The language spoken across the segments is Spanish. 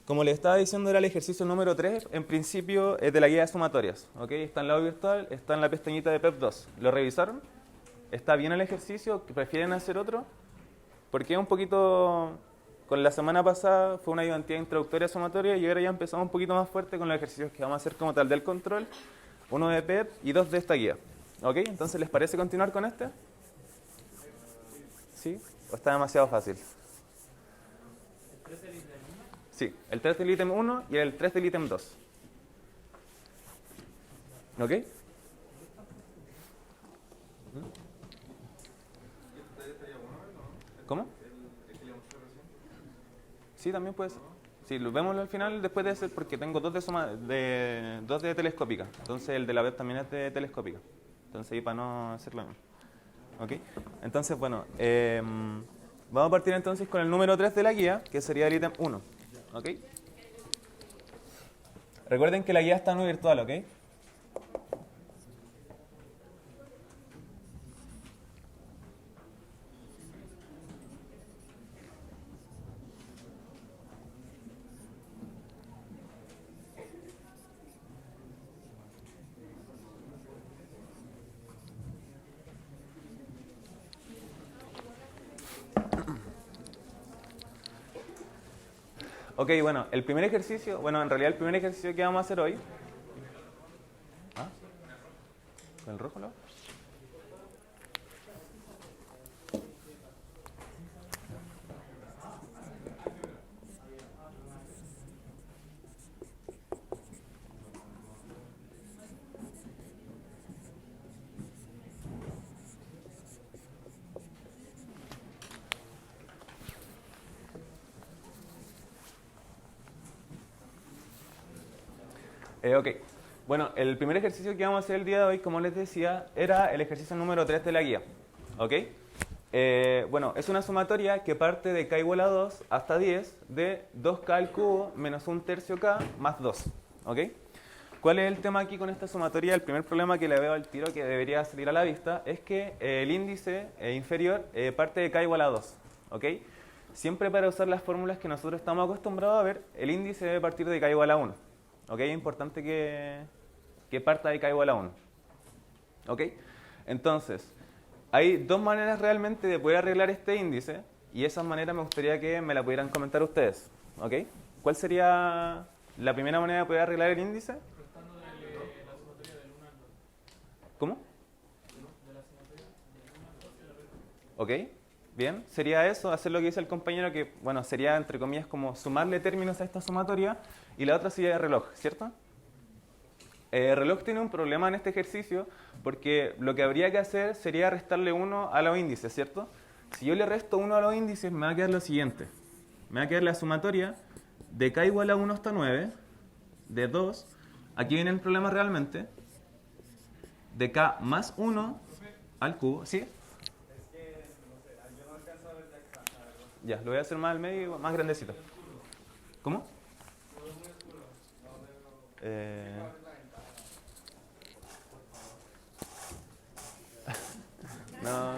Como les estaba diciendo, era el ejercicio número 3, en principio es de la guía de sumatorias. ¿Ok? Está en lado virtual, está en la pestañita de PEP 2. ¿Lo revisaron? ¿Está bien el ejercicio? ¿Prefieren hacer otro? Porque un poquito, con la semana pasada fue una ayudantía introductoria sumatoria y ahora ya empezamos un poquito más fuerte con los ejercicios que vamos a hacer como tal del control, uno de PEP y dos de esta guía. ¿Ok? Entonces, ¿les parece continuar con este? ¿Sí? ¿O está demasiado fácil? Sí, el 3 del ítem 1 y el 3 del ítem 2. ¿Ok? ¿Cómo? Sí, también puede ser. Sí, lo vemos al final después de ese, porque tengo dos de telescópica. Entonces el de la web también es de telescópica. Entonces ahí para no hacerlo mismo. ¿Ok? Entonces, bueno, vamos a partir entonces con el número 3 de la guía, que sería el ítem 1. ¿Ok? Recuerden que la guía está no virtual, ¿ok? Ok, bueno, el primer ejercicio, bueno, en realidad el primer ejercicio que vamos a hacer hoy. ¿Ah? ¿Con el rojo, no? Ok, bueno, el primer ejercicio que vamos a hacer el día de hoy, como les decía, era el ejercicio número 3 de la guía. ¿Ok? Bueno, es una sumatoria que parte de k igual a 2 hasta 10 de 2k al cubo menos 1/3 k más 2. ¿Ok? ¿Cuál es el tema aquí con esta sumatoria? El primer problema que le veo al tiro que debería salir a la vista es que el índice inferior parte de k igual a 2. ¿Ok? Siempre para usar las fórmulas que nosotros estamos acostumbrados a ver, el índice debe partir de k igual a 1. ¿Ok? Es importante que parta de k igual a 1. ¿Ok? Entonces, hay dos maneras realmente de poder arreglar este índice y esas maneras me gustaría que me la pudieran comentar ustedes. ¿Ok? ¿Cuál sería la primera manera de poder arreglar el índice? ¿Cómo? ¿Ok? Bien, sería eso, hacer lo que dice el compañero que, bueno, sería entre comillas como sumarle términos a esta sumatoria y la otra sería el reloj, ¿cierto? El reloj tiene un problema en este ejercicio porque lo que habría que hacer sería restarle 1 a los índices, ¿cierto? Si yo le resto 1 a los índices me va a quedar lo siguiente. Me va a quedar la sumatoria de k igual a 1 hasta 9, de 2, aquí viene el problema realmente, de k más 1 al cubo, ¿sí? Ya, lo voy a hacer más al medio y más grandecito. ¿Cómo? No.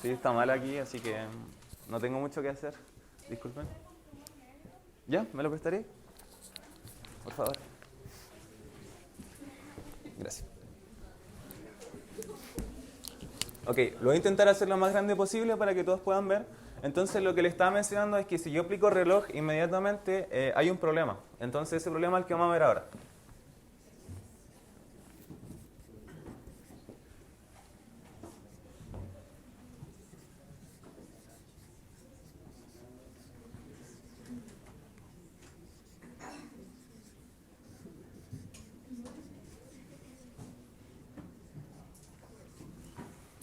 Sí, está mal aquí, así que no tengo mucho que hacer. Disculpen. ¿Ya? ¿Me lo prestaré? Por favor. Gracias. Ok, lo voy a intentar hacer lo más grande posible para que todos puedan ver. Entonces lo que le estaba mencionando es que si yo aplico reloj inmediatamente hay un problema. Entonces ese problema es el que vamos a ver ahora.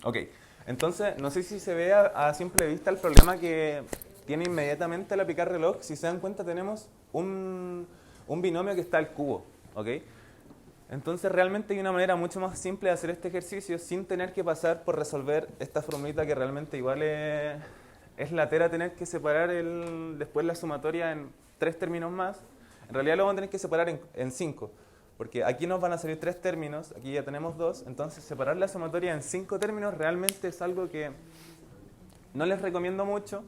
Ok, entonces no sé si se ve a simple vista el problema que tiene inmediatamente al aplicar reloj. Si se dan cuenta tenemos un binomio que está al cubo. ¿Ok? Entonces realmente hay una manera mucho más simple de hacer este ejercicio sin tener que pasar por resolver esta formulita que realmente igual es latera tener que separar después la sumatoria en 3 términos más. En realidad lo vamos a tener que separar en 5. Porque aquí nos van a salir 3 términos, aquí ya tenemos 2, entonces separar la sumatoria en 5 términos realmente es algo que No les recomiendo mucho,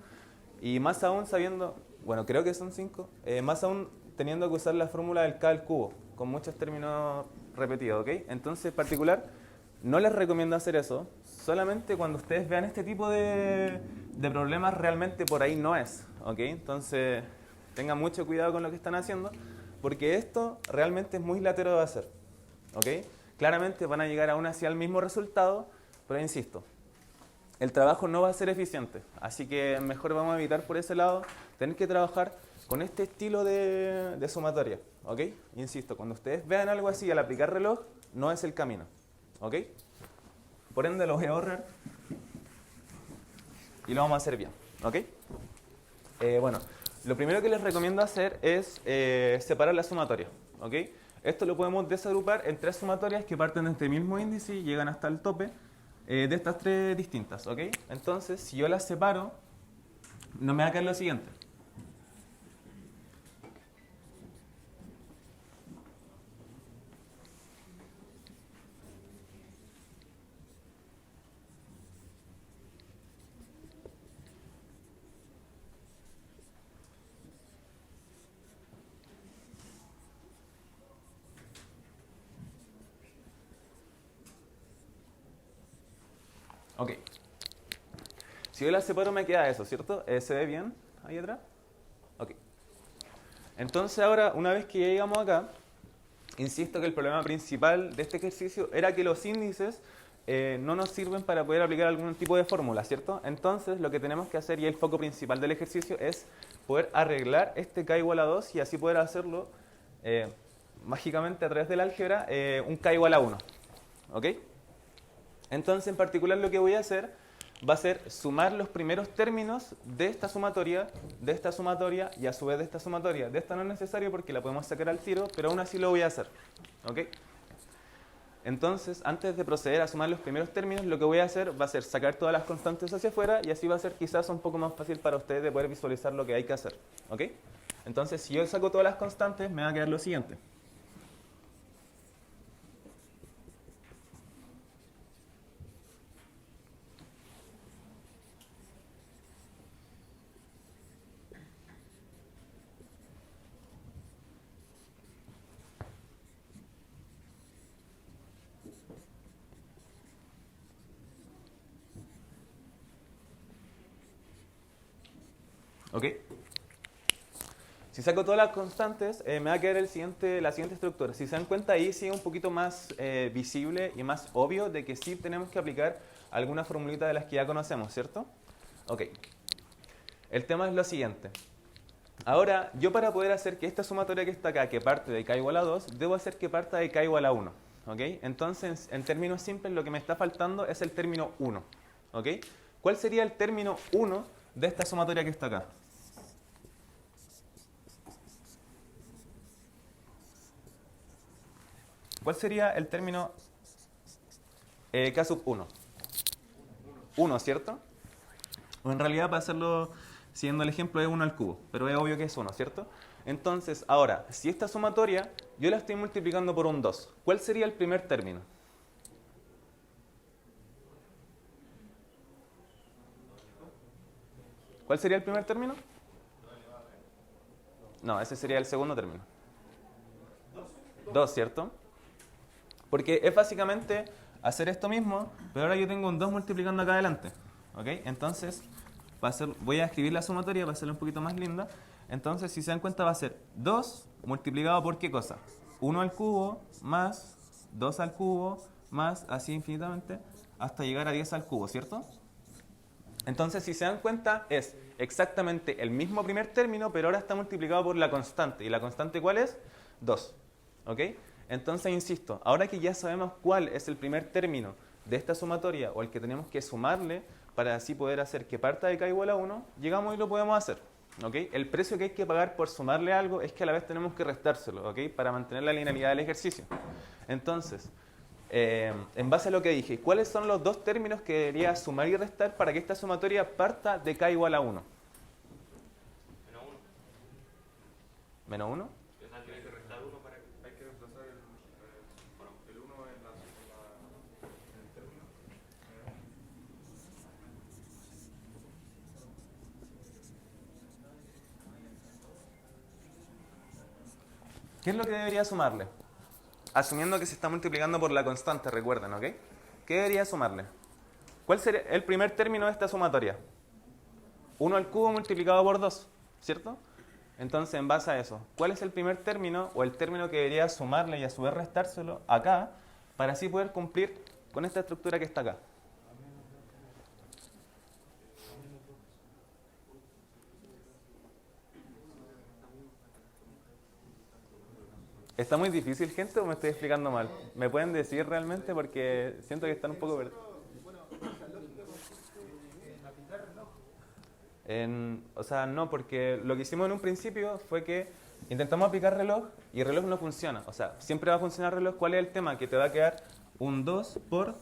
y más aún sabiendo, bueno, creo que son 5, más aún teniendo que usar la fórmula del K al cubo, con muchos términos repetidos, ¿ok? Entonces, en particular, no les recomiendo hacer eso, solamente cuando ustedes vean este tipo de problemas realmente por ahí no es, ¿ok? Entonces, tengan mucho cuidado con lo que están haciendo, porque esto realmente es muy latero de hacer, ¿ok? Claramente van a llegar aún así al mismo resultado, pero insisto, el trabajo no va a ser eficiente, así que mejor vamos a evitar por ese lado tener que trabajar con este estilo de sumatoria, ¿ok? Insisto, cuando ustedes vean algo así al aplicar reloj, no es el camino, ¿ok? Por ende lo voy a ahorrar y lo vamos a hacer bien, ¿ok? Bueno, lo primero que les recomiendo hacer es separar la sumatoria, ¿ok? Esto lo podemos desagrupar en 3 sumatorias que parten de este mismo índice y llegan hasta el tope de estas 3 distintas, ¿ok? Entonces, si yo las separo, no me va a quedar lo siguiente. Ok. Si yo las separo me queda eso, ¿cierto? ¿Se ve bien ahí atrás? Ok. Entonces ahora, una vez que ya llegamos acá, insisto que el problema principal de este ejercicio era que los índices no nos sirven para poder aplicar algún tipo de fórmula, ¿cierto? Entonces lo que tenemos que hacer, y el foco principal del ejercicio, es poder arreglar este k igual a 2 y así poder hacerlo mágicamente a través del álgebra un k igual a 1. ¿Ok? Entonces en particular lo que voy a hacer va a ser sumar los primeros términos de esta sumatoria y a su vez de esta sumatoria. De esta no es necesario porque la podemos sacar al tiro, pero aún así lo voy a hacer. ¿Ok? Entonces, antes de proceder a sumar los primeros términos, lo que voy a hacer va a ser sacar todas las constantes hacia afuera y así va a ser quizás un poco más fácil para ustedes de poder visualizar lo que hay que hacer. ¿Ok? Entonces, si yo saco todas las constantes, me va a quedar lo siguiente. ¿Ok? Si saco todas las constantes, me va a quedar la siguiente estructura. Si se dan cuenta, ahí sí es un poquito más visible y más obvio de que sí tenemos que aplicar alguna formulita de las que ya conocemos, ¿cierto? Ok. El tema es lo siguiente. Ahora, yo para poder hacer que esta sumatoria que está acá, que parte de k igual a 2, debo hacer que parta de k igual a 1. ¿Ok? Entonces, en términos simples, lo que me está faltando es el término 1. ¿Ok? ¿Cuál sería el término 1 de esta sumatoria que está acá? ¿Cuál sería el término k sub 1? 1, ¿cierto? O en realidad, para hacerlo siguiendo el ejemplo, es 1 al cubo, pero es obvio que es 1, ¿cierto? Entonces, ahora, si esta sumatoria yo la estoy multiplicando por un 2, ¿cuál sería el primer término? ¿Cuál sería el primer término? No, ese sería el segundo término. 2, ¿cierto? Porque es básicamente hacer esto mismo, pero ahora yo tengo un 2 multiplicando acá adelante. ¿Ok? Entonces, voy a escribir la sumatoria para hacerla un poquito más linda. Entonces, si se dan cuenta, va a ser 2 multiplicado por ¿qué cosa? 1 al cubo más 2 al cubo más así infinitamente hasta llegar a 10 al cubo, ¿cierto? Entonces, si se dan cuenta, es exactamente el mismo primer término, pero ahora está multiplicado por la constante. ¿Y la constante cuál es? 2. ¿Ok? Entonces, insisto, ahora que ya sabemos cuál es el primer término de esta sumatoria o el que tenemos que sumarle para así poder hacer que parta de k igual a 1, llegamos y lo podemos hacer. ¿Ok? El precio que hay que pagar por sumarle algo es que a la vez tenemos que restárselo, ¿ok? Para mantener la linealidad del ejercicio. Entonces, en base a lo que dije, ¿cuáles son los dos términos que debería sumar y restar para que esta sumatoria parta de k igual a 1? ¿Menos 1? Tiene que restar 1 para que hay que reemplazar el 1 en el término. ¿Qué es lo que debería sumarle? Asumiendo que se está multiplicando por la constante, recuerden, ¿ok? ¿Qué debería sumarle? ¿Cuál sería el primer término de esta sumatoria? 1 al cubo multiplicado por 2, ¿cierto? Entonces, en base a eso, ¿cuál es el primer término o el término que debería sumarle y a su vez restárselo acá para así poder cumplir con esta estructura que está acá? ¿Está muy difícil, gente, o me estoy explicando mal? ¿Me pueden decir realmente? Porque siento que están un poco perdidos. O sea, no, porque lo que hicimos en un principio fue que intentamos aplicar reloj y reloj no funciona. O sea, siempre va a funcionar reloj. ¿Cuál es el tema? Que te va a quedar un 2 por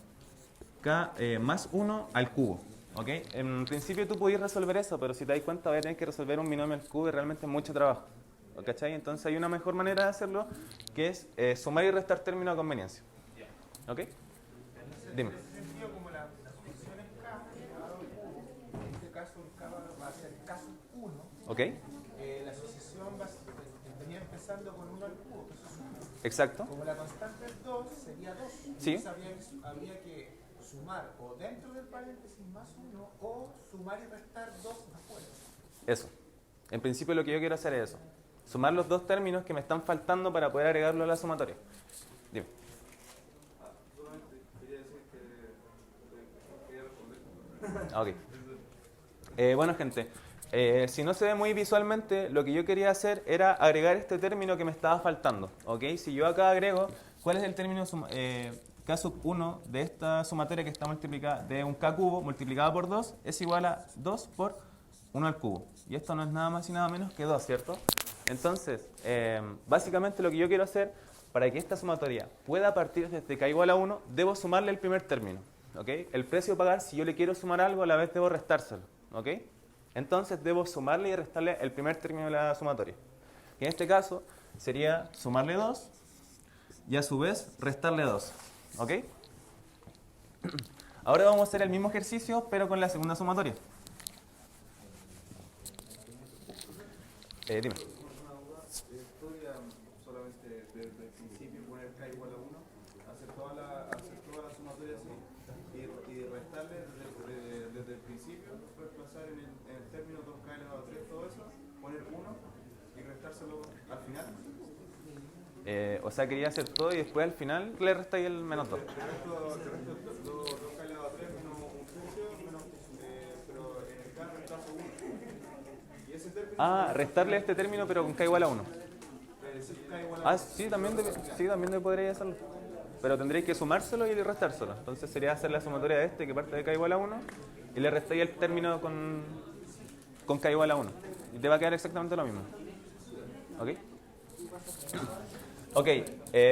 k más 1 al cubo. ¿Ok? En principio tú podías resolver eso, pero si te das cuenta vas a tener que resolver un binomio al cubo y realmente es mucho trabajo. ¿Cachai? Entonces hay una mejor manera de hacerlo, que es sumar y restar términos a conveniencia. ¿Ok? Dime. Como la sucesión es K elevado al cubo, en este caso el K va a ser K sub 1, ¿Ok? la sucesión venía empezando con 1 al cubo, que eso es 1. Exacto. Como la constante es 2, sería 2. Sí. Entonces habría que sumar o dentro del paréntesis más 1 o sumar y restar 2 afuera. Eso. En principio lo que yo quiero hacer es eso. Sumar los dos términos que me están faltando para poder agregarlo a la sumatoria. Dime. Solamente quería decir que quería responder. Ok. Bueno, gente, si no se ve muy visualmente, lo que yo quería hacer era agregar este término que me estaba faltando. ¿Ok? Si yo acá agrego, ¿cuál es el término k sub 1 de esta sumatoria que está multiplicada de un k cubo multiplicado por 2 es igual a 2 por 1 al cubo? Y esto no es nada más y nada menos que 2, ¿cierto? Entonces, básicamente lo que yo quiero hacer, para que esta sumatoria pueda partir desde k igual a 1, debo sumarle el primer término. ¿Ok? El precio a pagar, si yo le quiero sumar algo, a la vez debo restárselo. ¿Ok? Entonces debo sumarle y restarle el primer término de la sumatoria. Que en este caso sería sumarle 2 y a su vez restarle 2. ¿Ok? Ahora vamos a hacer el mismo ejercicio, pero con la segunda sumatoria. Dime. Podría solamente desde el principio poner k igual a 1, hacer toda la sumatoria así y restarle desde el principio, reemplazar en el término 2k elevado a 3, todo eso, poner 1 y restárselo al final. O sea, quería hacer todo y después al final le restáis el menos 2. De resto 2k elevado a 3 menos un tercio, pero en el k reemplazo 1. Y ese término... Ah, restarle este término pero con k igual a 1. k igual a 1. Ah, sí, también podría hacerlo. Pero tendréis que sumárselo y restárselo. Entonces sería hacer la sumatoria de este que parte de k igual a 1 y le restáis el término con k igual a 1. Y te va a quedar exactamente lo mismo. ¿Ok? Ok,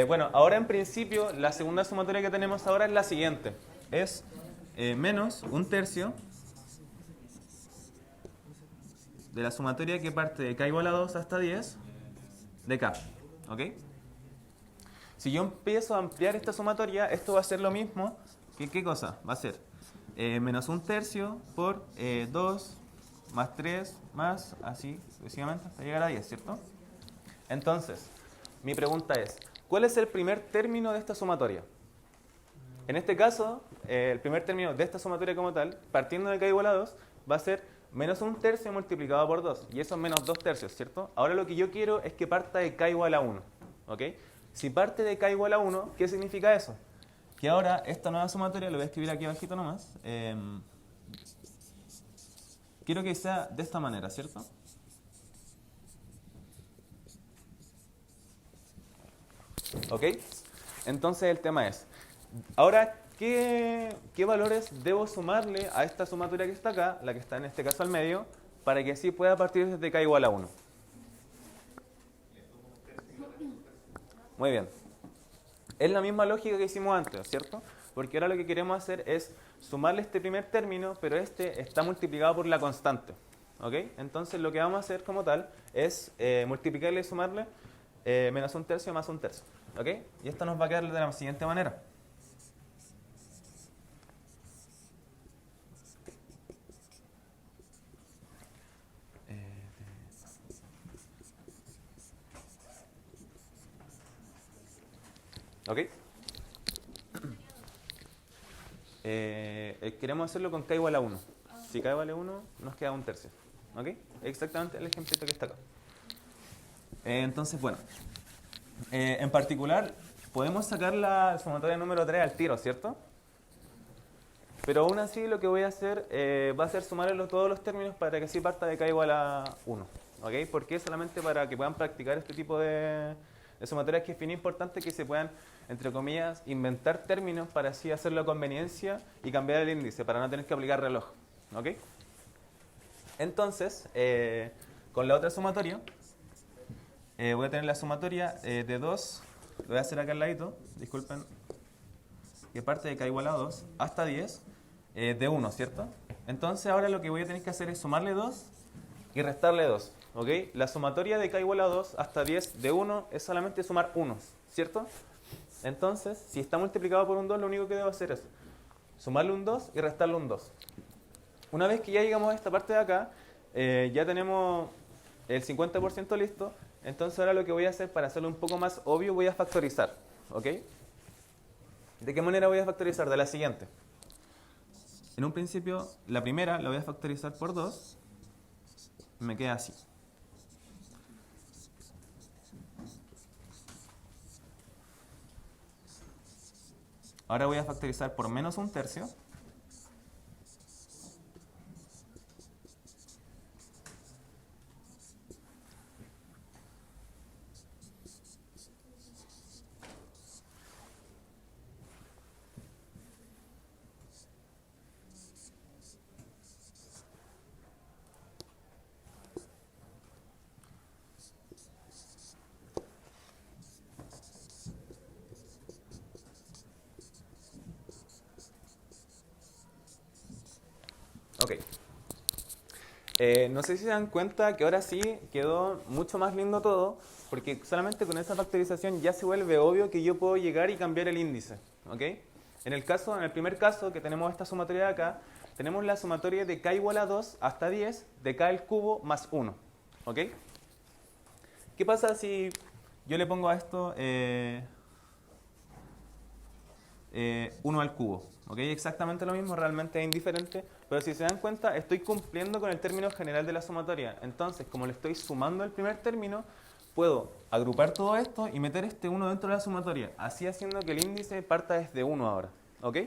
bueno, ahora en principio la segunda sumatoria que tenemos ahora es la siguiente. Es menos un tercio de la sumatoria que parte de k igual a 2 hasta 10 de k. ¿Ok? Si yo empiezo a ampliar esta sumatoria, esto va a ser lo mismo que ¿qué cosa? Va a ser menos un tercio por 2 más 3 más así sucesivamente hasta llegar a 10, ¿cierto? Entonces, mi pregunta es, ¿cuál es el primer término de esta sumatoria? En este caso, el primer término de esta sumatoria como tal, partiendo de k igual a 2, va a ser menos un tercio multiplicado por 2. Y eso es menos 2 tercios, ¿cierto? Ahora lo que yo quiero es que parta de k igual a 1. ¿Ok? Si parte de k igual a 1, ¿qué significa eso? Que ahora esta nueva sumatoria, lo voy a escribir aquí abajito nomás, quiero que sea de esta manera, ¿cierto? ¿Ok? Entonces el tema es, ahora, ¿qué valores debo sumarle a esta sumatoria que está acá, la que está en este caso al medio, para que así pueda partir desde k igual a 1? Muy bien. Es la misma lógica que hicimos antes, ¿cierto? Porque ahora lo que queremos hacer es sumarle este primer término, pero este está multiplicado por la constante. ¿Ok? Entonces lo que vamos a hacer como tal es multiplicarle y sumarle menos un tercio más un tercio. ¿Ok? Y esto nos va a quedar de la siguiente manera. ¿Ok? Queremos hacerlo con k igual a 1. Si k vale 1, nos queda un tercio. ¿Ok? Exactamente el ejemplito que está acá. Entonces, bueno. En particular, podemos sacar la sumatoria número 3 al tiro, ¿cierto? Pero aún así lo que voy a hacer va a ser sumarle todos los términos para que así parta de k igual a 1. ¿Ok? Porque solamente para que puedan practicar este tipo de sumatorias que es bien importante que se puedan, entre comillas, inventar términos para así hacerlo a conveniencia y cambiar el índice para no tener que aplicar reloj. ¿Ok? Entonces, con la otra sumatoria, voy a tener la sumatoria de 2, lo voy a hacer acá al ladito, disculpen, que parte de k igual a 2 hasta 10 de 1, ¿cierto? Entonces ahora lo que voy a tener que hacer es sumarle 2 y restarle 2, ¿ok? La sumatoria de k igual a 2 hasta 10 de 1 es solamente sumar 1, ¿cierto? Entonces, si está multiplicado por un 2, lo único que debo hacer es sumarle un 2 y restarle un 2. Una vez que ya llegamos a esta parte de acá, ya tenemos el 50% listo. Entonces ahora lo que voy a hacer para hacerlo un poco más obvio, voy a factorizar. ¿Ok? ¿De qué manera voy a factorizar? De la siguiente. En un principio, la primera la voy a factorizar por 2. Me queda así. Ahora voy a factorizar por menos un tercio. Ok. No sé si se dan cuenta que ahora sí quedó mucho más lindo todo, porque solamente con esa factorización ya se vuelve obvio que yo puedo llegar y cambiar el índice. ¿Ok? En el primer caso que tenemos esta sumatoria de acá, tenemos la sumatoria de k igual a 2 hasta 10 de k al cubo más 1. ¿Ok? ¿Qué pasa si yo le pongo a esto 1 al cubo? ¿Ok? Exactamente lo mismo, realmente es indiferente, pero si se dan cuenta, estoy cumpliendo con el término general de la sumatoria. Entonces, como le estoy sumando el primer término, puedo agrupar todo esto y meter este 1 dentro de la sumatoria, así haciendo que el índice parta desde 1 ahora. ¿Ok?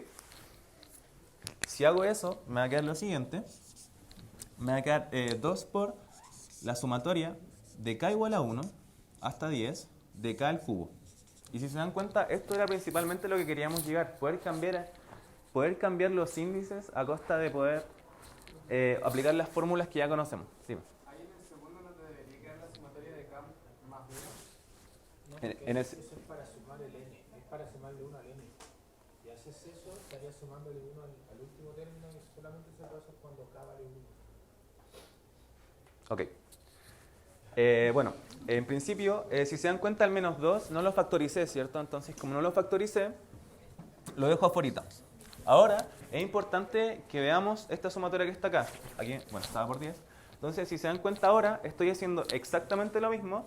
Si hago eso, me va a quedar lo siguiente. Me va a quedar 2 por la sumatoria de k igual a 1 hasta 10 de k al cubo. Y si se dan cuenta, esto era principalmente lo que queríamos llegar, poder cambiar los índices a costa de poder aplicar las fórmulas que ya conocemos. Dime. Ahí en el segundo no te debería quedar la sumatoria de k más 1. No, En- porque en eso ese- es para sumar el n, es para sumarle 1 al n. Y haces eso, estarías sumándole 1 al último término y solamente se pasa cuando k vale 1. Ok. Bueno, en principio, si se dan cuenta, el menos 2 no lo factoricé, ¿cierto? Entonces, como no lo factoricé, lo dejo afuera. Ahora, es importante que veamos esta sumatoria que está acá. Aquí, bueno, estaba por 10. Entonces, si se dan cuenta ahora, estoy haciendo exactamente lo mismo.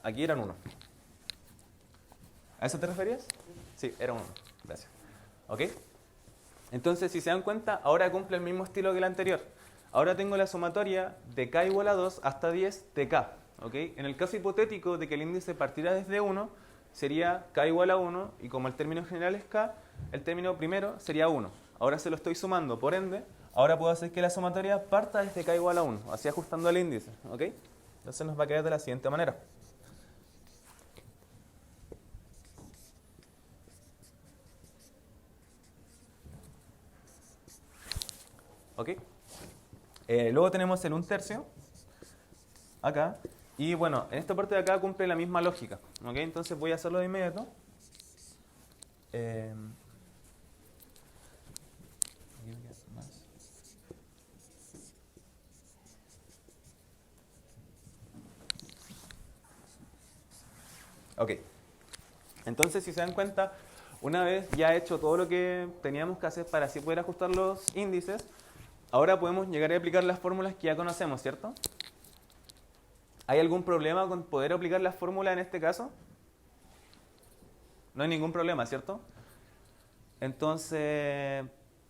Aquí eran 1. ¿A eso te referías? Sí, era 1. Gracias. ¿Ok? Entonces, si se dan cuenta, ahora cumple el mismo estilo que el anterior. Ahora tengo la sumatoria de k igual a 2 hasta 10 de k. ¿Ok? En el caso hipotético de que el índice partiera desde 1, sería k igual a 1, y como el término general es k, el término primero sería 1. Ahora se lo estoy sumando, por ende, ahora puedo hacer que la sumatoria parta desde k igual a 1, así ajustando el índice. ¿Ok? Entonces nos va a quedar de la siguiente manera. ¿Ok? Luego tenemos el 1/3 acá. Y bueno, en esta parte de acá cumple la misma lógica. ¿Ok? Entonces voy a hacerlo de inmediato. Ok. Entonces, si se dan cuenta, una vez ya hecho todo lo que teníamos que hacer para así poder ajustar los índices, ahora podemos llegar a aplicar las fórmulas que ya conocemos, ¿cierto? ¿Hay algún problema con poder aplicar la fórmula en este caso? No hay ningún problema, ¿cierto? Entonces,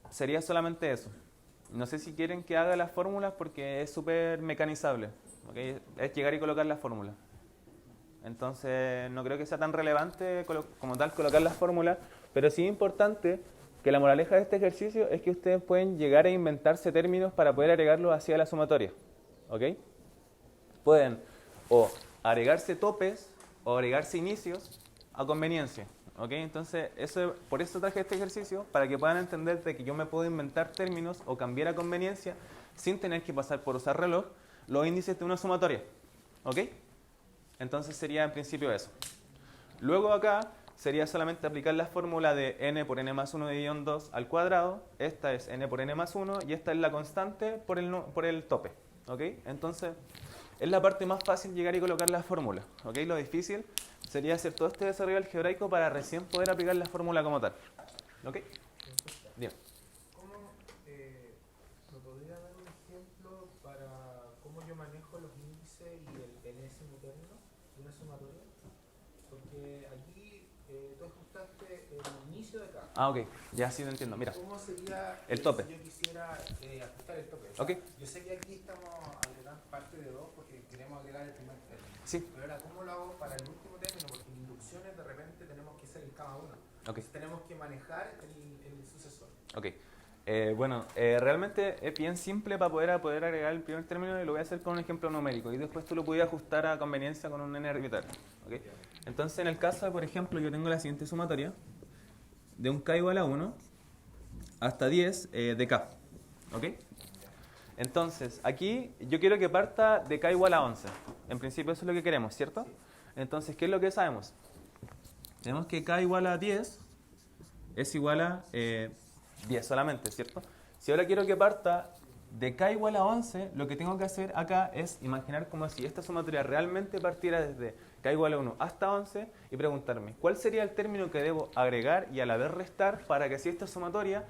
sería solamente eso. No sé si quieren que haga las fórmulas porque es súper mecanizable. ¿Okay? Es llegar y colocar las fórmulas. Entonces, no creo que sea tan relevante como tal colocar las fórmulas, pero sí es importante que la moraleja de este ejercicio es que ustedes pueden llegar a inventarse términos para poder agregarlos hacia la sumatoria. ¿Ok? Pueden o agregarse topes o agregarse inicios a conveniencia. ¿Ok? Entonces, por eso traje este ejercicio, para que puedan entender de que yo me puedo inventar términos o cambiar a conveniencia sin tener que pasar por usar reloj los índices de una sumatoria. ¿Ok? Entonces sería en principio eso. Luego acá sería solamente aplicar la fórmula de n por n más 1 dividido en 2 al cuadrado. Esta es n por n más 1 y esta es la constante por el tope. ¿Ok? Entonces es la parte más fácil llegar y colocar la fórmula. ¿Ok? Lo difícil sería hacer todo este desarrollo algebraico para recién poder aplicar la fórmula como tal. ¿Ok? Bien. ¿Cómo me podría dar un ejemplo para cómo yo manejo los índices y el enésimo término de una sumatoria? Porque aquí tú ajustaste el inicio de acá. Ah, ok. Ya sí lo entiendo. Mira. ¿Cómo sería El tope. si yo quisiera ajustar el tope? O sea, Ok. yo sé que aquí estamos agregando parte de 2 porque queremos agregar el primer término. Sí. Pero ahora, ¿cómo lo hago para el último término? Porque en inducciones de repente tenemos que hacer el cada uno. Ok. Entonces tenemos que manejar el sucesor. Ok. Realmente es bien simple para poder agregar el primer término y lo voy a hacer con un ejemplo numérico y después tú lo puedes ajustar a conveniencia con un n arbitrario. ¿Okay? Entonces en el caso de, por ejemplo, yo tengo la siguiente sumatoria de un k igual a 1 hasta 10 de k. ¿Ok? Entonces aquí yo quiero que parta de k igual a 11. En principio eso es lo que queremos, ¿cierto? Entonces, ¿qué es lo que sabemos? Tenemos que k igual a 10 es igual a 10 solamente, ¿cierto? Si ahora quiero que parta de k igual a 11, lo que tengo que hacer acá es imaginar como si esta sumatoria realmente partiera desde k igual a 1 hasta 11 y preguntarme cuál sería el término que debo agregar y a la vez restar para que así esta sumatoria,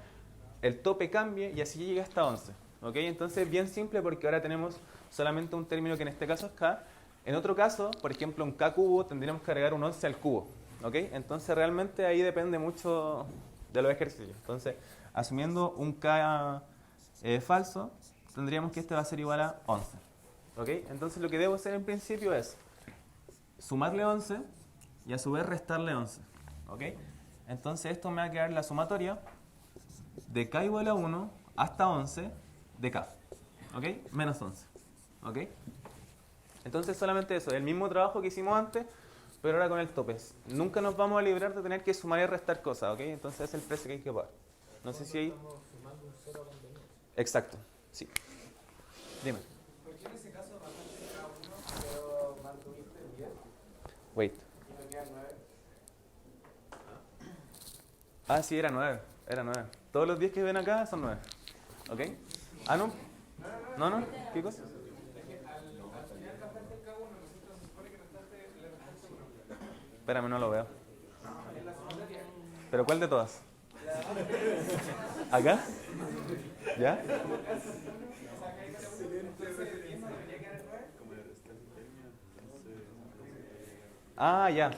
el tope cambie y así llegue hasta 11. ¿Ok? Entonces, bien simple porque ahora tenemos solamente un término que en este caso es k. En otro caso, por ejemplo, un k cubo, tendríamos que agregar un 11 al cubo. ¿Ok? Entonces, realmente ahí depende mucho de los ejercicios. Entonces, asumiendo un k falso, tendríamos que este va a ser igual a 11. ¿Ok? Entonces, lo que debo hacer en principio es sumarle 11 y a su vez restarle 11. ¿Ok? Entonces, esto me va a quedar la sumatoria de k igual a 1 hasta 11 de k. ¿Ok? Menos 11. ¿Ok? Entonces, solamente eso, el mismo trabajo que hicimos antes, pero ahora con el tope. Nunca nos vamos a librar de tener que sumar y restar cosas, ¿ok? Entonces es el precio que hay que pagar. No sé si hay... Estamos sumando un 0 a conveniencia. Exacto, sí. Dime. ¿Por qué en ese caso bajaste a 1, pero mantuviste el 10 Wait. y me quedan 9? Ah, sí, era 9. Era 9. Todos los 10 que ven acá son 9. ¿Ok? Ah, no. No, no. ¿Qué cosa? Espérame, no lo veo. ¿Pero cuál de todas? ¿Acá? ¿Ya? Ah, ya.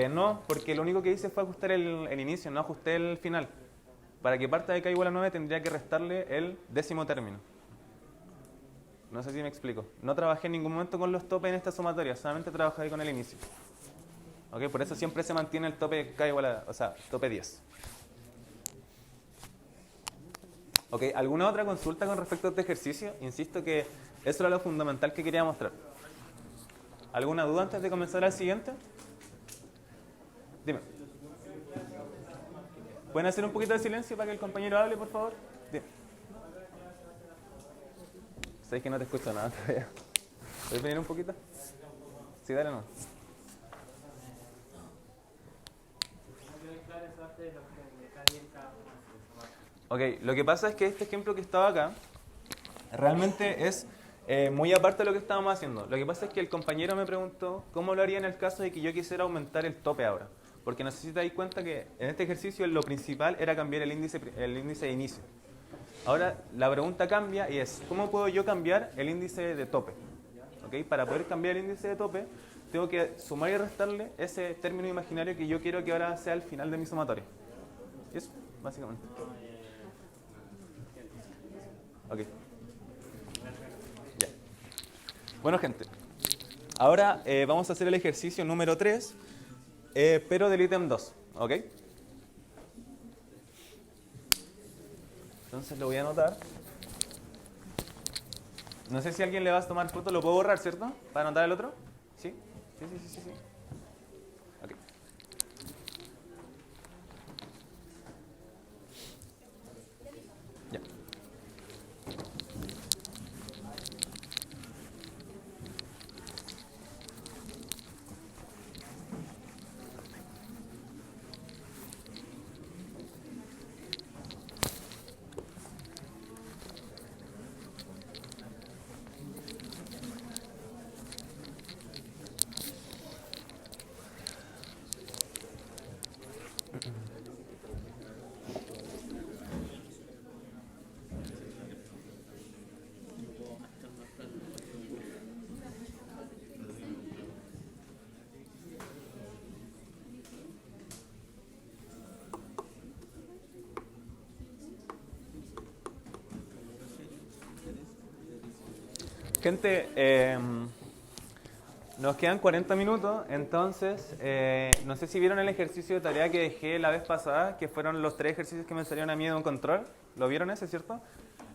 No, porque lo único que hice fue ajustar el inicio, no ajusté el final. Para que parta de k igual a 9 tendría que restarle el décimo término. No sé si me explico. No trabajé en ningún momento con los topes en esta sumatoria, solamente trabajé con el inicio. ¿Ok? Por eso siempre se mantiene el tope k igual a, o sea, tope 10. ¿Ok? ¿Alguna otra consulta con respecto a este ejercicio? Insisto que eso era lo fundamental que quería mostrar. ¿Alguna duda antes de comenzar al siguiente? Dime. ¿Pueden hacer un poquito de silencio para que el compañero hable, por favor? Dime. Sabes que no te escucho nada todavía. ¿Puedes venir un poquito? Sí, dale no. Ok, lo que pasa es que este ejemplo que estaba acá realmente es muy aparte de lo que estábamos haciendo. Lo que pasa es que el compañero me preguntó cómo lo haría en el caso de que yo quisiera aumentar el tope ahora. Porque no sé si te das cuenta que en este ejercicio lo principal era cambiar el índice de inicio. Ahora la pregunta cambia y es, ¿cómo puedo yo cambiar el índice de tope? ¿Okay? Para poder cambiar el índice de tope, tengo que sumar y restarle ese término imaginario que yo quiero que ahora sea el final de mi sumatoria. Y eso, básicamente. Ok. Ya. Bueno, gente. Ahora vamos a hacer el ejercicio número 3, pero del ítem 2. ¿Ok? Entonces lo voy a anotar. No sé si alguien le va a tomar foto, lo puedo borrar, ¿cierto? ¿Para anotar el otro? ¿Sí? Sí. Ok. Ya. Gente, nos quedan 40 minutos, entonces no sé si vieron el ejercicio de tarea que dejé la vez pasada, que fueron los 3 ejercicios que me salieron a mí de un control. ¿Lo vieron ese, cierto?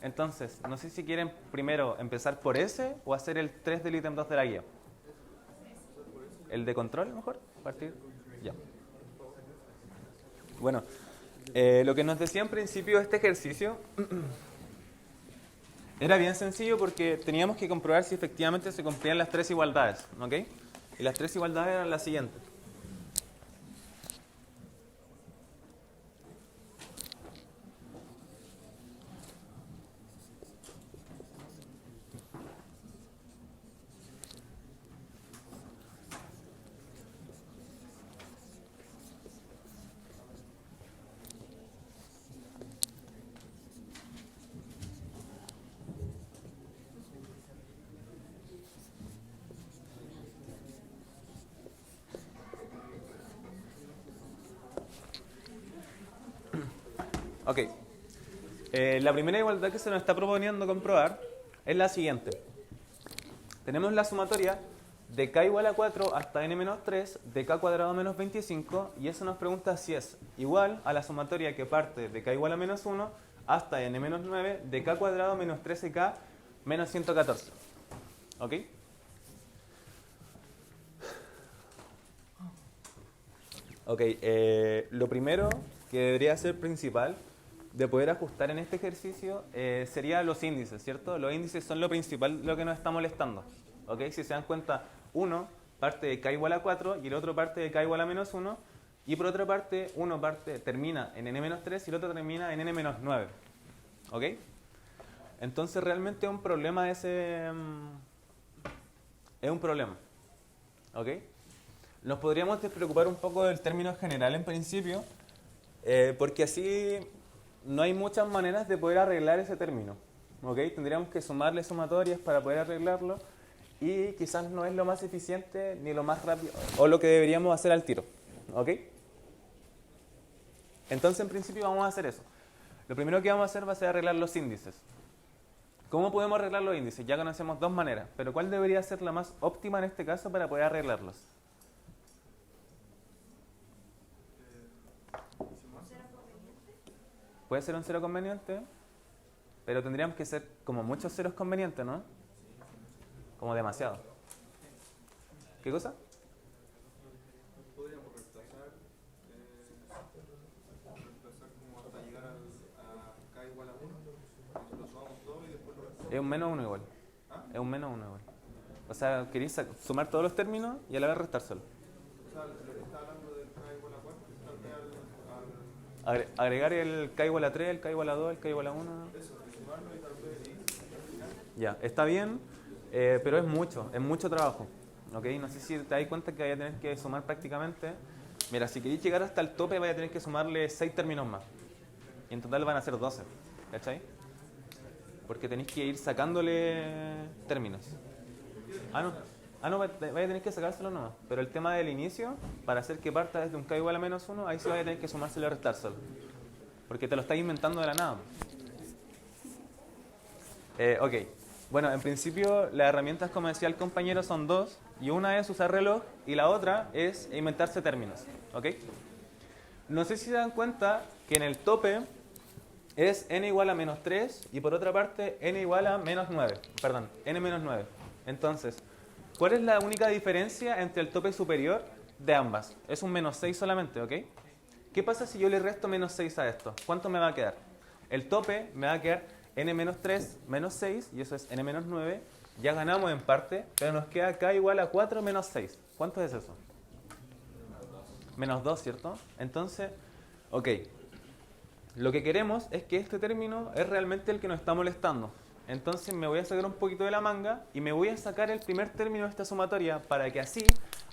Entonces, no sé si quieren primero empezar por ese o hacer el 3 del ítem 2 de la guía. ¿El de control, mejor? ¿Partir? Ya. Bueno, lo que nos decía en principio este ejercicio era bien sencillo porque teníamos que comprobar si efectivamente se cumplían las 3 igualdades, ¿ok? Y las 3 igualdades eran las siguientes. Ok. La primera igualdad que se nos está proponiendo comprobar es la siguiente. Tenemos la sumatoria de k igual a 4 hasta n menos 3 de k cuadrado menos 25 y eso nos pregunta si es igual a la sumatoria que parte de k igual a menos 1 hasta n menos 9 de k cuadrado menos 13k menos 114. ¿Ok? Ok, lo primero que debería ser principal de poder ajustar en este ejercicio sería los índices, ¿cierto? Los índices son lo principal, lo que nos está molestando. ¿Ok? Si se dan cuenta, uno parte de k igual a 4 y el otro parte de k igual a menos 1 y por otra parte, uno termina en n menos 3 y el otro termina en n menos 9. ¿Ok? Entonces realmente es un problema ese... es un problema. ¿Ok? Nos podríamos despreocupar un poco del término general en principio, porque así no hay muchas maneras de poder arreglar ese término. ¿Ok? Tendríamos que sumarle sumatorias para poder arreglarlo y quizás no es lo más eficiente ni lo más rápido o lo que deberíamos hacer al tiro. ¿Ok? Entonces en principio vamos a hacer eso. Lo primero que vamos a hacer va a ser arreglar los índices. ¿Cómo podemos arreglar los índices? Ya conocemos 2 maneras, pero ¿cuál debería ser la más óptima en este caso para poder arreglarlos? Puede ser un cero conveniente, pero tendríamos que ser como muchos ceros convenientes, ¿no? Como demasiado. ¿Qué cosa? Podríamos reemplazar como hasta llegar a k igual a 1, lo sumamos todo y después lo restamos. Es un menos 1 igual. ¿Ah? Es un menos 1 igual. O sea, queréis sumar todos los términos y a la vez restar solo. O sea, lo que está hablando del k igual a 4, tal vez Agregar el k igual a 3, el k igual a 2, el k igual a 1. eso, sumarlo y tal vez al final. Ya, está bien, pero es mucho trabajo. ¿Ok? No sé si te das cuenta que vaya a tener que sumar prácticamente. Mira, si queréis llegar hasta el tope, vaya a tener que sumarle 6 términos más. Y en total van a ser 12. ¿Cachai? Porque tenéis que ir sacándole términos. Ah, no. Ah, no, vaya a tener que sacárselo nomás. Pero el tema del inicio, para hacer que parta desde un k igual a menos 1, ahí sí vaya a tener que sumárselo y restárselo. Porque te lo estás inventando de la nada. Ok. Bueno, en principio las herramientas, como decía el compañero, son dos. Y una es usar reloj y la otra es inventarse términos. ¿Ok? No sé si se dan cuenta que en el tope es n igual a menos 3 y por otra parte n igual a menos 9. Perdón, n menos 9. Entonces, ¿cuál es la única diferencia entre el tope superior de ambas? Es un menos 6 solamente, ¿ok? ¿Qué pasa si yo le resto menos 6 a esto? ¿Cuánto me va a quedar? El tope me va a quedar n menos 3 menos 6, y eso es n menos 9. Ya ganamos en parte, pero nos queda k igual a 4 menos 6. ¿Cuánto es eso? Menos 2, ¿cierto? Entonces, ok. Lo que queremos es que este término es realmente el que nos está molestando. Entonces me voy a sacar un poquito de la manga y me voy a sacar el primer término de esta sumatoria para que así,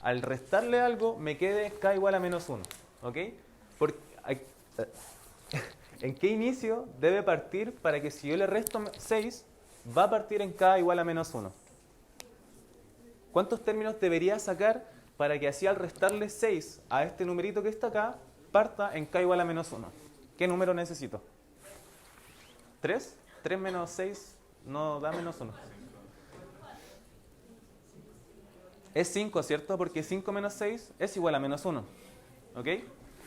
al restarle algo, me quede k igual a menos 1. ¿Ok? ¿En qué inicio debe partir para que si yo le resto 6, va a partir en k igual a menos 1? ¿Cuántos términos debería sacar para que así al restarle 6 a este numerito que está acá, parta en k igual a menos 1? ¿Qué número necesito? ¿3? 3 menos 6 no da menos 1. Es 5, ¿cierto? Porque 5 menos 6 es igual a menos 1. ¿Ok?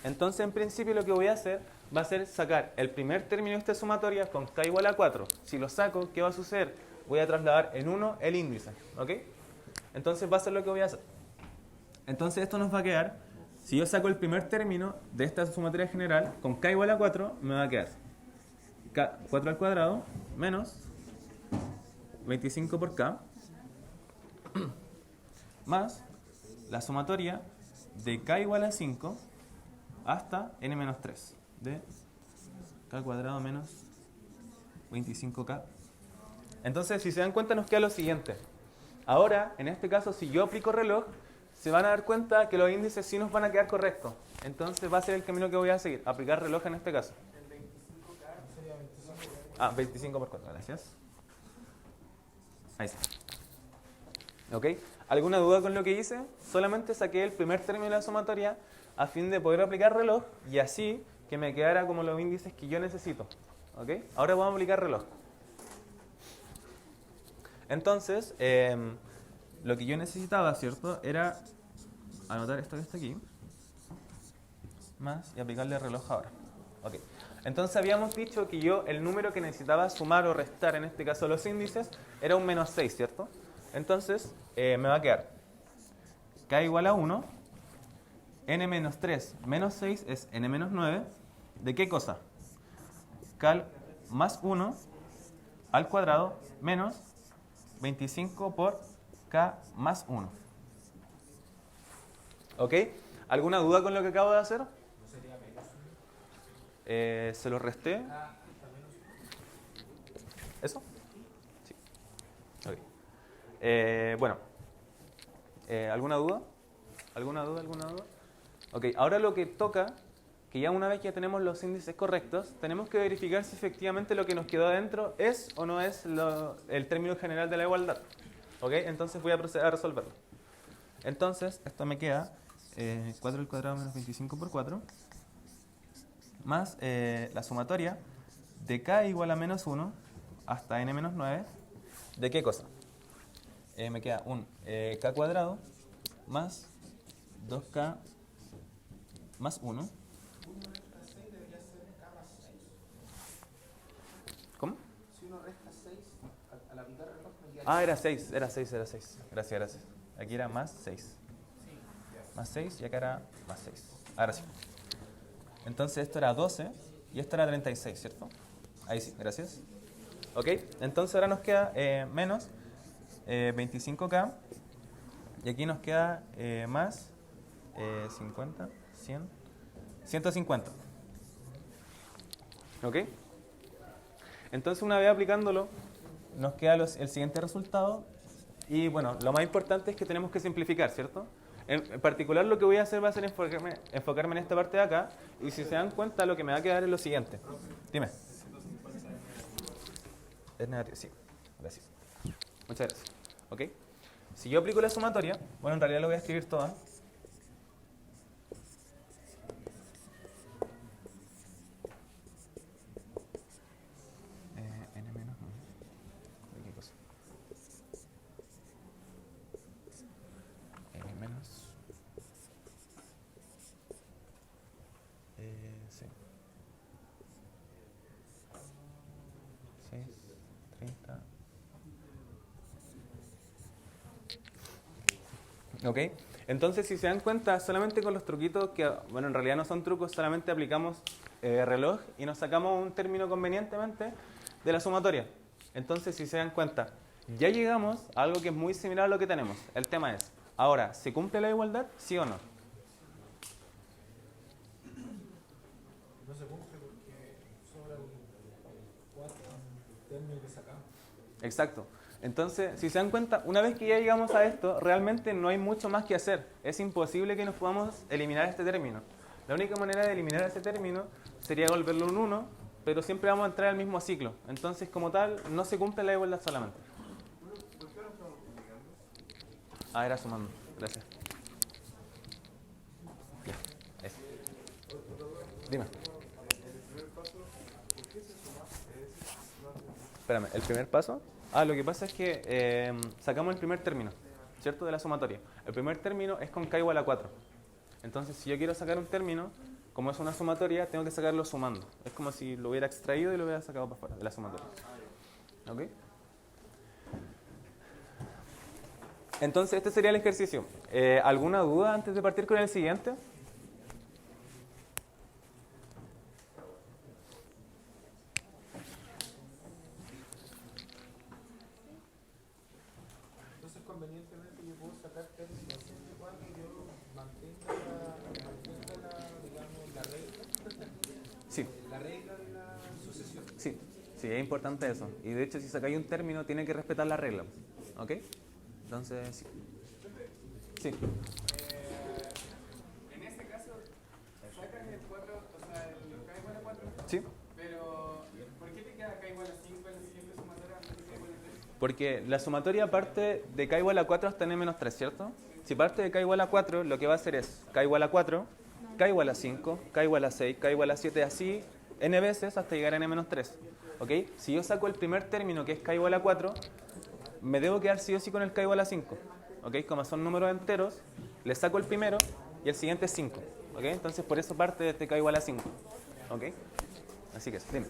Entonces, en principio, lo que voy a hacer va a ser sacar el primer término de esta sumatoria con k igual a 4. Si lo saco, ¿qué va a suceder? Voy a trasladar en 1 el índice. ¿Ok? Entonces, va a ser lo que voy a hacer. Entonces, esto nos va a quedar, si yo saco el primer término de esta sumatoria general, con k igual a 4, me va a quedar 4 al cuadrado menos 25 por k más la sumatoria de k igual a 5 hasta n menos 3 de k al cuadrado menos 25k. Entonces, si se dan cuenta, nos queda lo siguiente. Ahora, en este caso, si yo aplico reloj, se van a dar cuenta que los índices sí nos van a quedar correctos. Entonces va a ser el camino que voy a seguir, aplicar reloj en este caso. Ah, 25 por 4, gracias. Ahí sí. ¿Ok? ¿Alguna duda con lo que hice? Solamente saqué el primer término de la sumatoria a fin de poder aplicar reloj y así que me quedara como los índices que yo necesito. ¿Ok? Ahora vamos a aplicar reloj. Entonces, lo que yo necesitaba, ¿cierto? Era anotar esto que está aquí más y aplicarle reloj ahora. Ok. Entonces habíamos dicho que yo el número que necesitaba sumar o restar, en este caso los índices, era un menos 6, ¿cierto? Entonces me va a quedar k igual a 1, n menos 3 menos 6 es n menos 9. ¿De qué cosa? K más 1 al cuadrado menos 25 por k más 1. ¿Ok? ¿Alguna duda con lo que acabo de hacer? ¿Se lo resté? ¿Eso? Sí. Ok. Bueno. ¿Alguna duda? ¿Alguna duda? Ok, ahora lo que toca, que ya una vez que ya tenemos los índices correctos, tenemos que verificar si efectivamente lo que nos quedó adentro es o no es el término general de la igualdad. ¿Ok? Entonces voy a proceder a resolverlo. Entonces, esto me queda 4 al cuadrado menos 25 por 4, más la sumatoria de k igual a menos 1 hasta n menos 9. ¿De qué cosa? Me queda un k cuadrado más 2k más 1. ¿Cómo? Si uno resta 6 al aplicar el reloj, me queda Ah, era 6. Gracias. Aquí era más 6. Más 6 y acá era más 6. Ahora sí. Entonces esto era 12 y esto era 36, ¿cierto? Ahí sí, gracias. Ok, entonces ahora nos queda menos 25k y aquí nos queda más 50, 100, 150. ¿Ok? Entonces una vez aplicándolo nos queda el siguiente resultado y bueno, lo más importante es que tenemos que simplificar, ¿cierto? En particular lo que voy a hacer va a ser enfocarme en esta parte de acá y si se dan cuenta lo que me va a quedar es lo siguiente. Dime. Es negativo, sí. Gracias. Muchas gracias. ¿Ok? si yo aplico la sumatoria, bueno, en realidad lo voy a escribir toda. N menos, ¿qué cosa? N menos. Sí. 6, 30. ¿Ok? Entonces, si se dan cuenta, solamente con los truquitos, que bueno, en realidad no son trucos, solamente aplicamos reloj y nos sacamos un término convenientemente de la sumatoria. Entonces, si se dan cuenta, ya llegamos a algo que es muy similar a lo que tenemos. El tema es, ahora, ¿se cumple la igualdad? ¿Sí o no? No se cumple porque sobra el 4 término que sacamos. Exacto. Entonces, si se dan cuenta, una vez que ya llegamos a esto, realmente no hay mucho más que hacer. Es imposible que nos podamos eliminar este término. La única manera de eliminar ese término sería volverlo un 1, pero siempre vamos a entrar al mismo ciclo. Entonces, como tal, no se cumple la igualdad solamente. ¿Por qué ahora estamos publicando? Ah, era sumando. Gracias. Ya, eso. Dime. El primer paso, ¿por qué se suma? Espérame, ¿el primer paso? Ah, lo que pasa es que sacamos el primer término, ¿cierto? De la sumatoria. El primer término es con k igual a 4. Entonces, si yo quiero sacar un término, como es una sumatoria, tengo que sacarlo sumando. Es como si lo hubiera extraído y lo hubiera sacado para afuera de la sumatoria. ¿Ok? Entonces, este sería el ejercicio. ¿Alguna duda antes de partir con el siguiente? Entonces, convenientemente yo puedo sacar términos siempre y cuando yo mantenga digamos, la regla. Sí. La regla de la sucesión. Sí, sí, es importante eso. Y de hecho, si sacáis un término, tiene que respetar la regla. ¿Ok? Entonces, sí. Sí. En este caso, sacas el 4, o sea, el k igual a 4, Sí. pero ¿por qué te queda k igual a 5 en la siguiente sumatoria antes de k igual a 3? Porque la sumatoria parte de k igual a 4 hasta n menos 3, ¿cierto? Si parte de k igual a 4, lo que va a hacer es k igual a 4, k igual a 5, k igual a 6, k igual a 7, así n veces hasta llegar a n menos 3. ¿Ok? Si yo saco el primer término, que es k igual a 4, me debo quedar sí o sí con el k igual a 5. ¿Ok? Como son números enteros, le saco el primero y el siguiente es 5. ¿Ok? Entonces, por eso parte de este k igual a 5. ¿Ok? Así que, dime.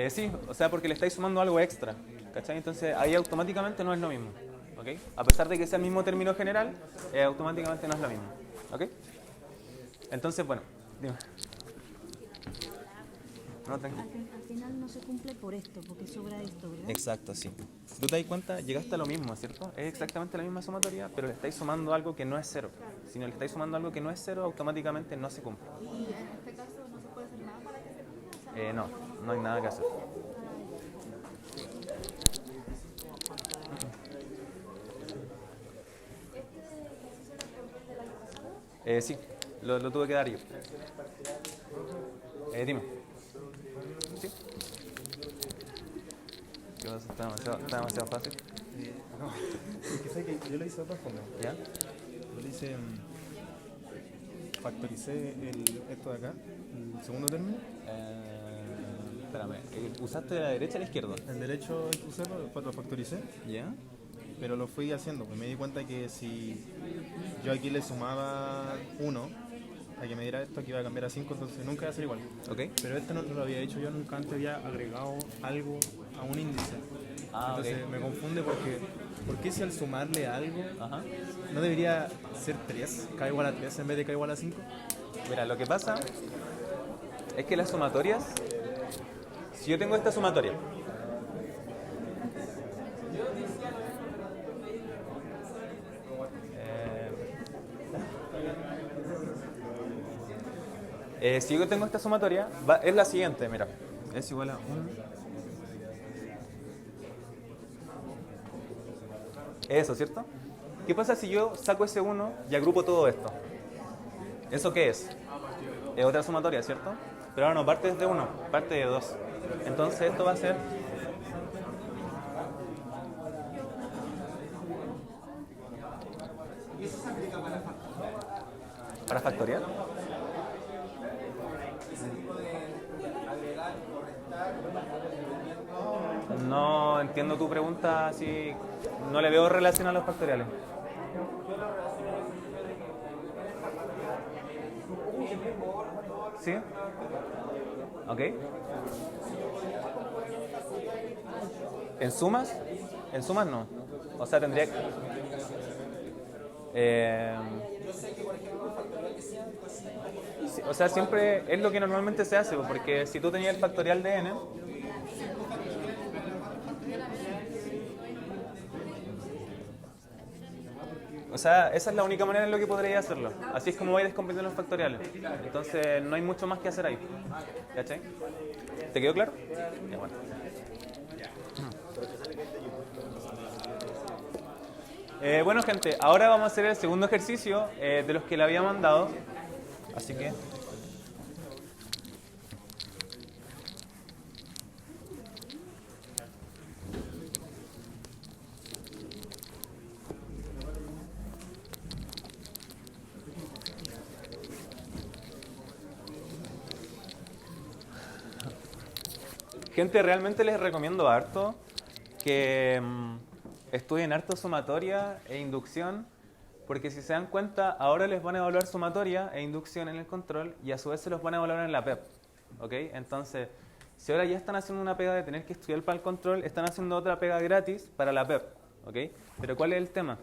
Sí, o sea, porque le estáis sumando algo extra, ¿cachai? Entonces ahí automáticamente no es lo mismo, ¿ok? A pesar de que sea el mismo término general, automáticamente no es lo mismo, ¿ok? Entonces, bueno, dime. No, tranquilo. Al final no se cumple por esto, porque sobra esto, ¿verdad? Exacto, sí. Si tú te das cuenta, llegaste a lo mismo, ¿cierto? Es exactamente la misma sumatoria, pero le estáis sumando algo que no es cero. Si no le estáis sumando algo que no es cero, automáticamente no se cumple. Y en este caso no se puede hacer nada para que se cumpla. O sea, No, no hay nada que hacer. Sí, lo tuve que dar yo. Dime. ¿Sí? ¿Qué pasa? Está demasiado fácil. No, es que sé que yo lo hice de otra forma. ¿Ya? Yo lo hice, factoricé esto de acá, el segundo término. Espérame, ¿usaste de la derecha a la izquierda? El derecho lo factoricé, ¿Ya? pero lo fui haciendo. Pues me di cuenta que si yo aquí le sumaba 1, a que me diera esto, aquí iba a cambiar a 5, entonces nunca iba a ser igual. ¿Ok? Pero esto no lo había hecho yo, nunca antes había agregado algo a un índice. Ah, Entonces ok. me confunde porque si al sumarle algo Ajá. no debería ser 3, k igual a 3 en vez de k igual a 5. Mira, lo que pasa es que las sumatorias, si yo tengo esta sumatoria, si yo tengo esta sumatoria, es la siguiente, mira, es igual a 1. Eso, ¿cierto? ¿Qué pasa si yo saco ese 1 y agrupo todo esto? ¿Eso qué es? Es otra sumatoria, ¿cierto? Pero ahora no parte desde 1, parte de 2. Entonces esto va a ser... ¿Y eso se aplica para factorial? ¿Para factorial? Ese tipo de agregar o restar, dependiendo... No entiendo tu pregunta, así no le veo relación a los factoriales. ¿Sí? ¿Ok? ¿En sumas? En sumas no. O sea, tendría que... Sí, o sea, siempre es lo que normalmente se hace, porque si tú tenías el factorial de n, o sea, esa es la única manera en la que podría hacerlo. Así es como voy descomponiendo los factoriales. Entonces no hay mucho más que hacer ahí. ¿Cachai? ¿Te quedó claro? Ya, bueno. Bueno, gente, ahora vamos a hacer el segundo ejercicio de los que le había mandado. Así que... Gente, realmente les recomiendo harto que estudien harto sumatoria e inducción, porque si se dan cuenta, ahora les van a evaluar sumatoria e inducción en el control y a su vez se los van a evaluar en la PEP. ¿Ok? Entonces, si ahora ya están haciendo una pega de tener que estudiar para el control, están haciendo otra pega gratis para la PEP. ¿Ok? Pero ¿cuál es el tema?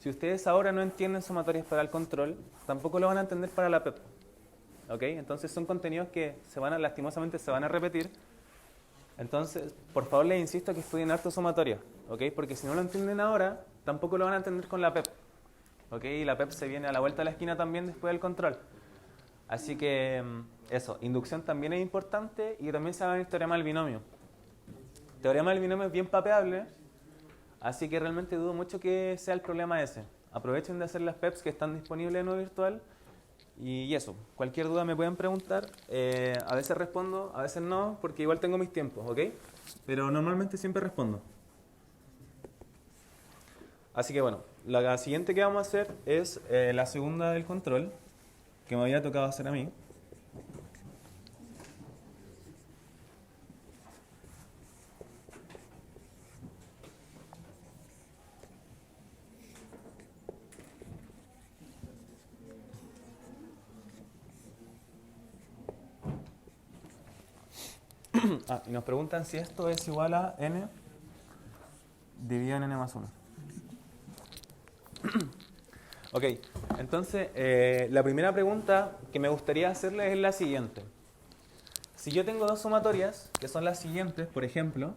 Si ustedes ahora no entienden sumatorias para el control, tampoco lo van a entender para la PEP. ¿Ok? Entonces son contenidos que lastimosamente se van a repetir. Entonces, por favor les insisto que estudien harto sumatoria, ¿ok? Porque si no lo entienden ahora, tampoco lo van a entender con la PEP, ¿ok? Y la PEP se viene a la vuelta de la esquina también después del control. Así que, eso, inducción también es importante y también se va a venir teorema del binomio. Teorema del binomio es bien papeable, así que realmente dudo mucho que sea el problema ese. Aprovechen de hacer las PEPs que están disponibles en Nuevo Virtual. Y eso, cualquier duda me pueden preguntar, a veces respondo, a veces no, porque igual tengo mis tiempos, ¿ok? Pero normalmente siempre respondo. Así que bueno, la siguiente que vamos a hacer es la segunda del control, que me había tocado hacer a mí. Y nos preguntan si esto es igual a n dividido en n más 1. Ok, entonces la primera pregunta que me gustaría hacerles es la siguiente. Si yo tengo dos sumatorias, que son las siguientes, por ejemplo,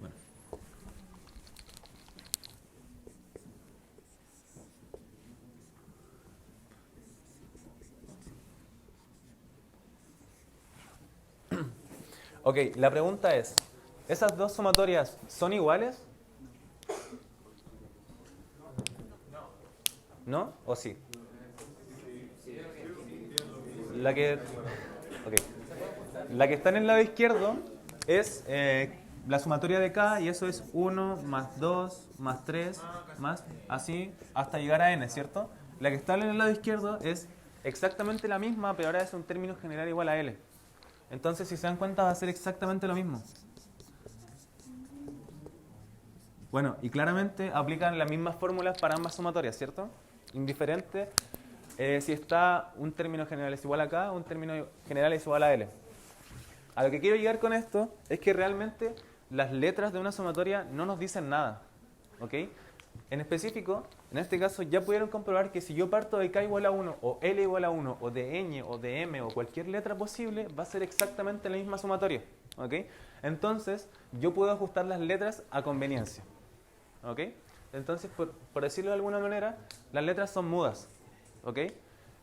bueno. Ok, la pregunta es, ¿esas dos sumatorias son iguales? ¿No? ¿O sí? La que, okay. La que está en el lado izquierdo es la sumatoria de K y eso es 1 más 2 más 3 más así hasta llegar a n, ¿cierto? La que está en el lado izquierdo es exactamente la misma, pero ahora es un término general igual a L. Entonces, si se dan cuenta, va a ser exactamente lo mismo. Bueno, y claramente aplican las mismas fórmulas para ambas sumatorias, ¿cierto? Indiferente si está un término general es igual a K, un término general es igual a L. A lo que quiero llegar con esto es que realmente las letras de una sumatoria no nos dicen nada, ¿ok? En específico, en este caso ya pudieron comprobar que si yo parto de K igual a 1, o L igual a 1, o de ñ, o de M, o cualquier letra posible, va a ser exactamente la misma sumatoria, ¿ok? Entonces, yo puedo ajustar las letras a conveniencia, ¿ok? Entonces, por decirlo de alguna manera, las letras son mudas, ¿ok?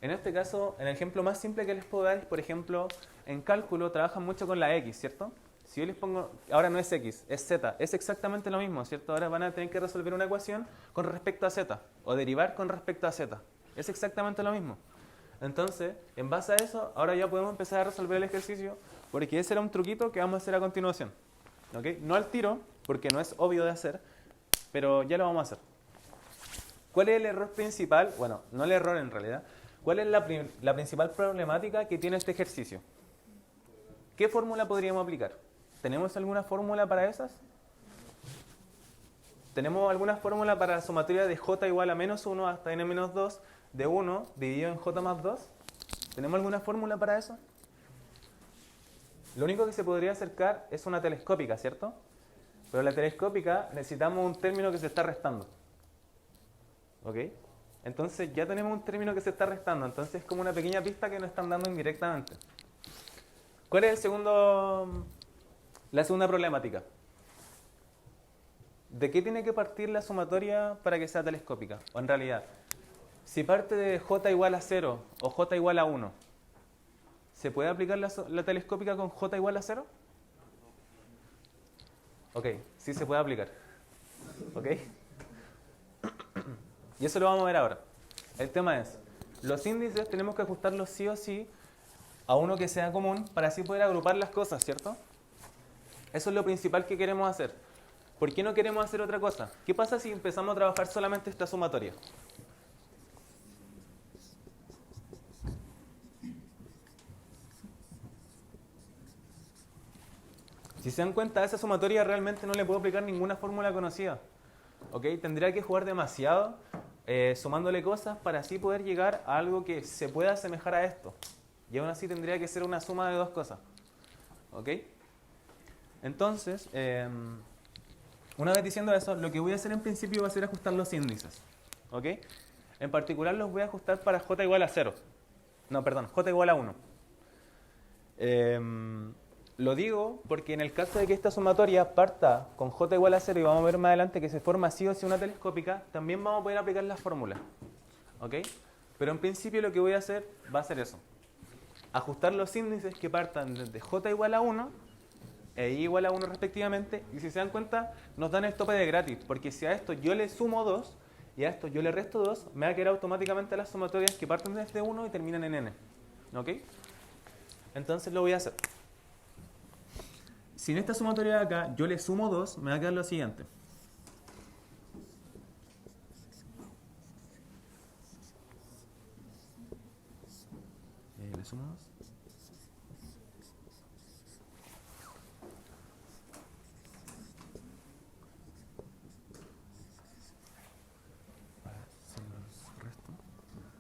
En este caso, el ejemplo más simple que les puedo dar es, por ejemplo, en cálculo trabajan mucho con la x, ¿cierto? Si yo les pongo, ahora no es x, es z, es exactamente lo mismo, ¿cierto? Ahora van a tener que resolver una ecuación con respecto a z, o derivar con respecto a z. Es exactamente lo mismo. Entonces, en base a eso, ahora ya podemos empezar a resolver el ejercicio, porque ese era un truquito que vamos a hacer a continuación. ¿Ok? No al tiro, porque no es obvio de hacer, pero ya lo vamos a hacer. ¿Cuál es el error principal? Bueno, no el error en realidad. ¿Cuál es la principal problemática que tiene este ejercicio? ¿Qué fórmula podríamos aplicar? ¿Tenemos alguna fórmula para esas? ¿Tenemos alguna fórmula para la sumatoria de j igual a menos 1 hasta n menos 2 de 1 dividido en j más 2? ¿Tenemos alguna fórmula para eso? Lo único que se podría acercar es una telescópica, ¿cierto? Pero la telescópica necesitamos un término que se está restando. ¿Ok? Entonces ya tenemos un término que se está restando, entonces es como una pequeña pista que nos están dando indirectamente. ¿Cuál es la segunda problemática? ¿De qué tiene que partir la sumatoria para que sea telescópica? O en realidad, si parte de j igual a 0 o j igual a 1, ¿se puede aplicar la telescópica con j igual a 0? Ok, sí se puede aplicar. ¿Ok? Y eso lo vamos a ver ahora. El tema es, los índices tenemos que ajustarlos sí o sí a uno que sea común para así poder agrupar las cosas, ¿cierto? Eso es lo principal que queremos hacer. ¿Por qué no queremos hacer otra cosa? ¿Qué pasa si empezamos a trabajar solamente esta sumatoria? Si se dan cuenta, a esa sumatoria realmente no le puedo aplicar ninguna fórmula conocida. ¿Ok? Tendría que jugar demasiado sumándole cosas para así poder llegar a algo que se pueda asemejar a esto. Y aún así tendría que ser una suma de dos cosas. ¿Ok? Entonces, una vez diciendo eso, lo que voy a hacer en principio va a ser ajustar los índices. ¿Ok? En particular los voy a ajustar para j igual a 0. No, perdón, j igual a 1. Lo digo porque en el caso de que esta sumatoria parta con j igual a 0 y vamos a ver más adelante que se forma sí o sí una telescópica, también vamos a poder aplicar la fórmula. ¿Ok? Pero en principio lo que voy a hacer va a ser eso. Ajustar los índices que partan desde j igual a 1 e i igual a 1 respectivamente, y si se dan cuenta nos dan el tope de gratis, porque si a esto yo le sumo 2 y a esto yo le resto 2, me va a quedar automáticamente las sumatorias que parten desde 1 y terminan en n. ¿Ok? Entonces lo voy a hacer. Si en esta sumatoria de acá yo le sumo 2, me va a quedar lo siguiente. Le sumo 2. Se los resto. Se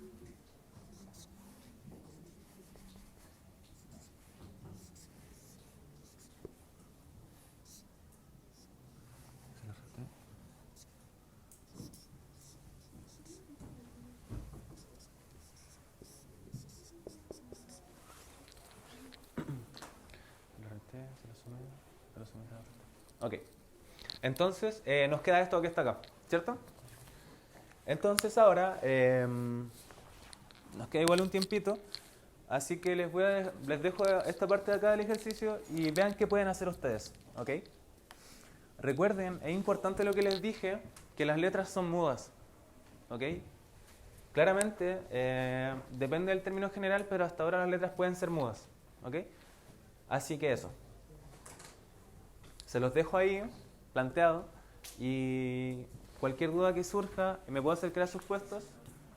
los resté. Ok, entonces nos queda esto que está acá, ¿cierto? Entonces ahora nos queda igual un tiempito, así que les dejo esta parte de acá del ejercicio y vean qué pueden hacer ustedes, ¿ok? Recuerden, es importante lo que les dije, que las letras son mudas, ¿ok? Claramente, depende del término general, pero hasta ahora las letras pueden ser mudas, ¿ok? Así que eso. Se los dejo ahí, planteado, y cualquier duda que surja, me puedo acercar a sus puestos.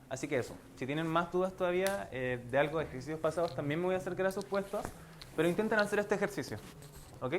Así que eso, si tienen más dudas todavía de algo de ejercicios pasados, también me voy a acercar a sus puestos, pero intenten hacer este ejercicio, ¿ok?